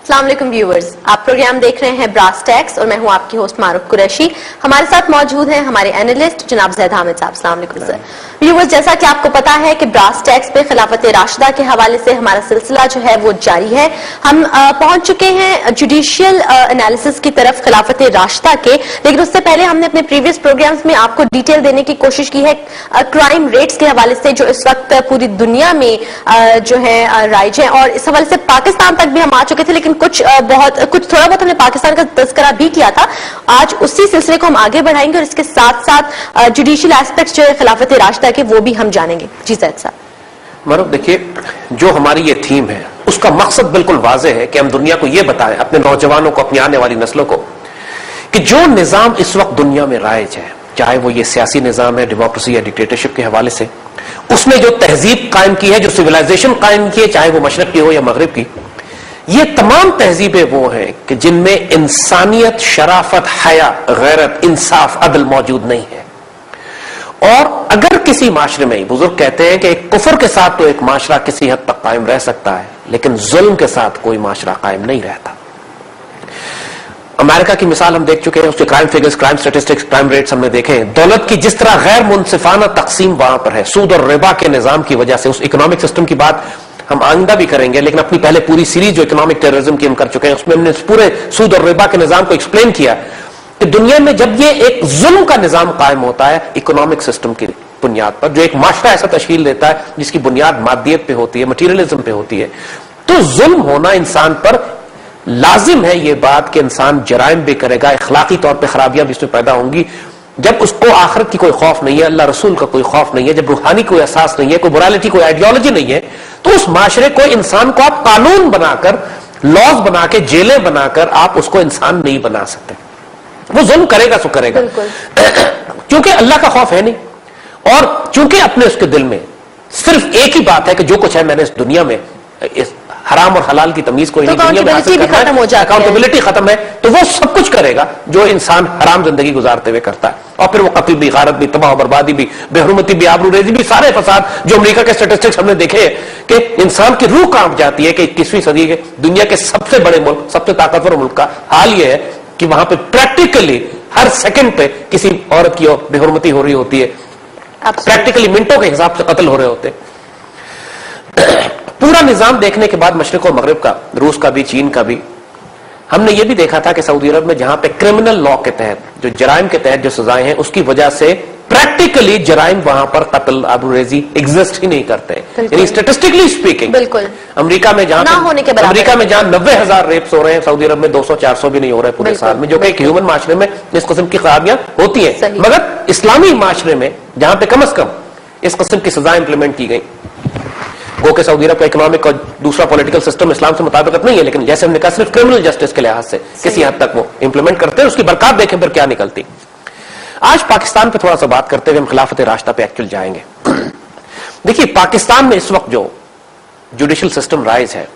अस्सलाम वालेकुम व्यूअर्स, आप प्रोग्राम देख रहे हैं ब्रास टैक्स और मैं हूं आपकी होस्ट मारूफ कुरैशी। हमारे साथ मौजूद हैं हमारे एनालिस्ट जनाब ज़ैद हामिद साहब। अस्सलाम वालेकुम सर। व्यूअर्स, जैसा कि आपको पता है कि ब्रास टैक्स पे खिलाफत राशिदा के हवाले से हमारा सिलसिला जो है वो जारी है। हम पहुंच चुके हैं जुडिशियल एनालिसिस की तरफ खिलाफत राशिदा के, लेकिन उससे पहले हमने अपने प्रीवियस प्रोग्राम्स में आपको डिटेल देने की कोशिश की है क्राइम रेट्स के हवाले से जो इस वक्त पूरी दुनिया में जो है राइज है, और इस हवाले से पाकिस्तान तक भी हम आ चुके थे, लेकिन कुछ थोड़ा बहुत हमने पाकिस्तान का तस्करा भी किया था। आज उसी सिलसिले को हम आगे बढ़ाएंगे और इसके साथ साथ जुडिशियल एस्पेक्ट्स जो है खिलाफत राशिदा के वो भी हम जानेंगे। जी ज़ैद साहब। मारूफ, देखिए, जो हमारी ये थीम है उसका मकसद बिल्कुल वाज़ेह है कि हम दुनिया को ये बताएं, अपने नौजवानों को, अपनी आने वाली नस्लों को, कि जो निजाम इस वक्त दुनिया में राइज है, चाहे वो ये सियासी निजाम है, डेमोक्रेसी या डिक्टेटरशिप के हवाले से, उसने जो तहजीब कायम की है, जो सिविलाइजेशन कायम की है, चाहे वो मशरक की हो या मगरिब की, ये तमाम तहजीबें वो हैं कि जिनमें इंसानियत, शराफत, हया, गैरत, इंसाफ, अदल मौजूद नहीं है। और अगर किसी माशरे में, बुजुर्ग कहते हैं कि एक कुफर के साथ तो एक माशरा किसी हद तक कायम रह सकता है, लेकिन जुल्म के साथ कोई माशरा कायम नहीं रहता। अमेरिका की मिसाल हम देख चुके हैं, उसके crime figures, crime statistics, crime rates हमने देखे हैं। दौलत की जिस तरह गैर मुनसिफाना तकसीम वहां पर है, सूद और रिबा के निजाम की वजह से, उस इकोनॉमिक सिस्टम की बात हम आइंदा भी करेंगे, लेकिन अपनी पहले पूरी सीरीज जो इकोनॉमिक टेररिज्म की हम कर चुके हैं, उसमें हमने पूरे सूद और रिबा के निजाम को एक्सप्लेन किया कि दुनिया में जब ये एक जुल्म का निजाम कायम होता है इकोनॉमिक सिस्टम की बुनियाद पर, जो एक माशरा ऐसा तश्कील देता है जिसकी बुनियाद मादियत पे होती है, मटीरियलिज्म पे होती है, तो जुल्म होना इंसान पर लाजिम है। ये बात कि इंसान जराइम भी करेगा, इखलाकी तौर पर खराबियां भी इसमें पैदा होंगी। जब उसको आखिरत की कोई खौफ नहीं है, अल्लाह रसूल का कोई खौफ नहीं है, जब रूहानी कोई एहसास नहीं है, कोई मोरालिटी, कोई आइडियोलॉजी नहीं है, तो उस माशरे को, इंसान को आप कानून बनाकर, लॉज बना के, जेलें बनाकर आप उसको इंसान नहीं बना सकते। वो जुल्म करेगा सो करेगा, क्योंकि अल्लाह का खौफ है नहीं, और चूंकि अपने उसके दिल में सिर्फ एक ही बात है कि जो कुछ है मैंने इस दुनिया में, इस हराम और हलाल की तमीज को, अकाउंटेबिलिटी खत्म है, तो वो सब कुछ करेगा जो इंसान हराम जिंदगी गुजारते हुए करता है। और फिर वो कत्ल भी, गारत भी, तबाह बर्बादी भी, बेहरमती भी, आबरूरेजी भी, सारे फसाद जो अमेरिका के स्टेटिस्टिक्स हमने देखे कि इंसान की रूह कांप जाती है कि 21वीं सदी के दुनिया के सबसे बड़े मुल्क, सबसे ताकतवर मुल्क का हाल यह है कि वहां पे प्रैक्टिकली हर सेकंड पे किसी औरत की बेहरमती हो रही होती है, प्रैक्टिकली मिनटों के हिसाब से कत्ल हो रहे होते। पूरा निजाम देखने के बाद मशरिक और मगरिब का, रूस का भी, चीन का भी, हमने ये भी देखा था कि सऊदी अरब में जहां पे क्रिमिनल लॉ के तहत, जो जराइम के तहत जो सजाएं हैं, उसकी वजह से प्रैक्टिकली जराइम वहां पर कत्ल, आबरूरेजी एग्जिस्ट ही नहीं करते, यानी स्टेटिस्टिकली स्पीकिंग। बिल्कुल। अमरीका में जहां 90,000 रेप्स हो रहे हैं, सऊदी अरब में 200-400 भी नहीं हो रहे पूरे साल में, जो कि एक ह्यूमन माशरे में इस किस्म की खराबियां होती हैं। मगर इस्लामी माशरे में जहां पे कम अज कम इस किस्म की सजा इंप्लीमेंट की गई, गो के सऊदी अरब का इकोनॉमिक और दूसरा पॉलिटिकल सिस्टम इस्लाम से मुताबिकत नहीं है, लेकिन जैसे हमने कहा सिर्फ क्रिमिनल जस्टिस के लिहाज से किसी हद तक वो इंप्लीमेंट करते हैं, उसकी बरकत देखें फिर क्या निकलती। आज पाकिस्तान पे थोड़ा सा बात करते हुए हम खिलाफत राशिदा पे एक्चुअल जाएंगे। देखिए, पाकिस्तान में इस वक्त जो जुडिशियल सिस्टम राइज है,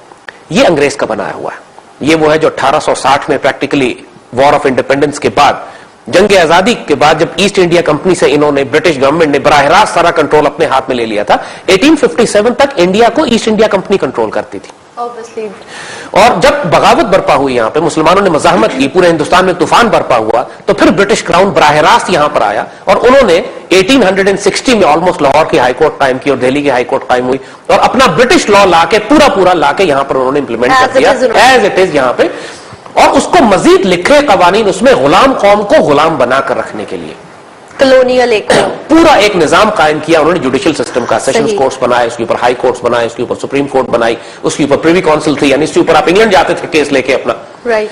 ये अंग्रेज का बनाया हुआ है। ये वो है जो 1860 में प्रैक्टिकली वॉर ऑफ इंडिपेंडेंस के बाद, जंग आजादी के बाद, जब ईस्ट इंडिया कंपनी से इन्होंने, ब्रिटिश गवर्नमेंट ने बराह रास्त सारा कंट्रोल अपने हाथ में ले लिया था। 1857 तक इंडिया को ईस्ट इंडिया कंपनी कंट्रोल करती थी। Obviously. और जब बगावत बरपा हुई यहां पे, मुसलमानों ने मज़ाहमत की, पूरे हिंदुस्तान में तूफान बरपा हुआ, तो फिर ब्रिटिश क्राउन बराह रास्त यहां पर आया और उन्होंने 1860 में ऑलमोस्ट लाहौर की हाईकोर्ट कायम की और दिल्ली की हाईकोर्ट कायम हुई, और अपना ब्रिटिश लॉ लाके पूरा लाके यहां पर उन्होंने इंप्लीमेंट कर दिया एज इट इज यहां पे, और उसको मजीद लिखे कवानीन उसमें गुलाम कौम को गुलाम बनाकर रखने के लिए कॉलोनियल पूरा एक निजाम कायम किया उन्होंने जुडिशियल सिस्टम का। सेशंस कोर्ट्स बनाए, उसके ऊपर हाई कोर्ट्स बनाए, उसके ऊपर सुप्रीम कोर्ट बनाई, उसके ऊपर प्रिवी काउंसिल थी, यानी इसके ऊपर आप इंग्लैंड जाते थे केस लेके अपना। राइट।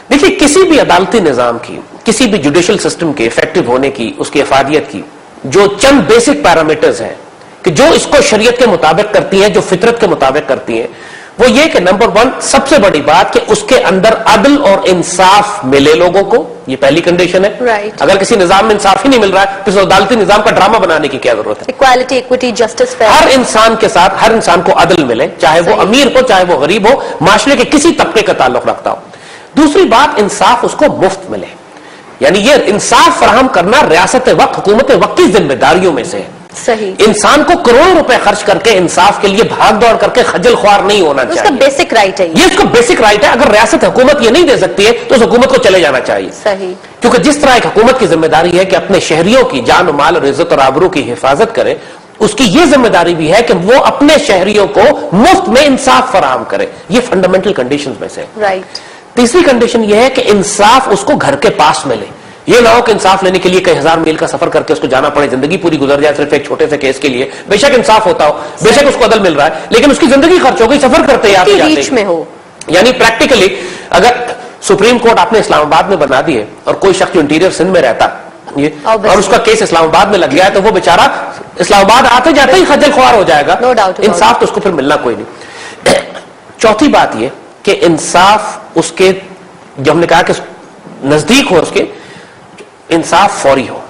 देखिए, किसी भी अदालती निजाम की, किसी भी जुडिशियल सिस्टम के इफेक्टिव होने की, उसकी अफादियत की जो चंद बेसिक पैरामीटर्स हैं कि जो इसको शरीयत के मुताबिक करती हैं, जो फितरत के मुताबिक करती हैं, वो ये कि नंबर 1 सबसे बड़ी बात कि उसके अंदर अदल और इंसाफ मिले लोगों को, ये पहली कंडीशन है। Right. अगर किसी निजाम में इंसाफ ही नहीं मिल रहा है तो अदालती निजाम का ड्रामा बनाने की क्या जरूरत है। इक्वालिटी, इक्विटी, जस्टिस, हर इंसान के साथ, हर इंसान को अदल मिले, चाहे वो अमीर हो चाहे वो गरीब हो, माशरे के किसी तबके का ताल्लुक रखता हो। दूसरी बात, इंसाफ उसको मुफ्त मिले, यानी ये इंसाफ फराहम करना रियासत वक्त, हुकूमत वक्त की जिम्मेदारियों में से है। सही। इंसान को करोड़ों रुपए खर्च करके इंसाफ के लिए भाग दौड़ करके खजल ख्वार नहीं होना उसका चाहिए। बेसिक राइट है ये उसका बेसिक राइट है। अगर रियासत हुकूमत ये नहीं दे सकती है तो उस हुकूमत को चले जाना चाहिए। सही। क्योंकि जिस तरह एक हुकूमत की जिम्मेदारी है कि अपने शहरियों की जान माल और इज्जत और आबरू की हिफाजत करे, उसकी यह जिम्मेदारी भी है कि वो अपने शहरियों को मुफ्त में इंसाफ फराहम करे। ये फंडामेंटल कंडीशंस में से। राइट। तीसरी कंडीशन यह है कि इंसाफ उसको घर के पास मिले। ये ना हो कि इंसाफ लेने के लिए कई हजार मील का सफर करके उसको जाना पड़े, जिंदगी पूरी गुजर जाए सिर्फ एक छोटे से केस के लिए। बेशक इंसाफ होता हो, बेशक उसको अदल मिल रहा है, लेकिन उसकी जिंदगी खर्च हो गई सफर करते ही रीच में हो। यानी प्रैक्टिकली अगर सुप्रीम कोर्ट आपने इस्लामाबाद में बना दिए और कोई शख्स जो इंटीरियर सिंध में रहता ये और उसका केस इस्लामाबाद में लग गया है, तो वो बेचारा इस्लामाबाद आते जाते ही खज्जल ख्वार हो जाएगा। No doubt about इंसाफ तो उसको फिर मिलना कोई नहीं। चौथी बात ये कि इंसाफ उसके, जो हमने कहा कि नजदीक हो, उसके इंसाफ फौरी हो,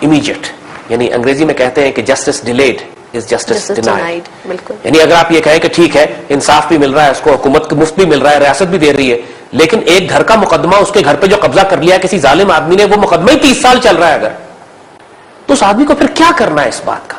इमीडिएट। यानी अंग्रेजी में कहते हैं कि justice delayed is justice denied. बिल्कुल। यानी अगर आप ये कहें कि ठीक है इंसाफ भी मिल रहा है उसको, हुकूमत मुफ्त भी मिल रहा है, रियासत भी दे रही है, लेकिन एक घर का मुकदमा, उसके घर पे जो कब्जा कर लिया किसी जालिम आदमी ने, वो मुकदमा ही 30 साल चल रहा है अगर, तो उस आदमी को फिर क्या करना है इस बात का?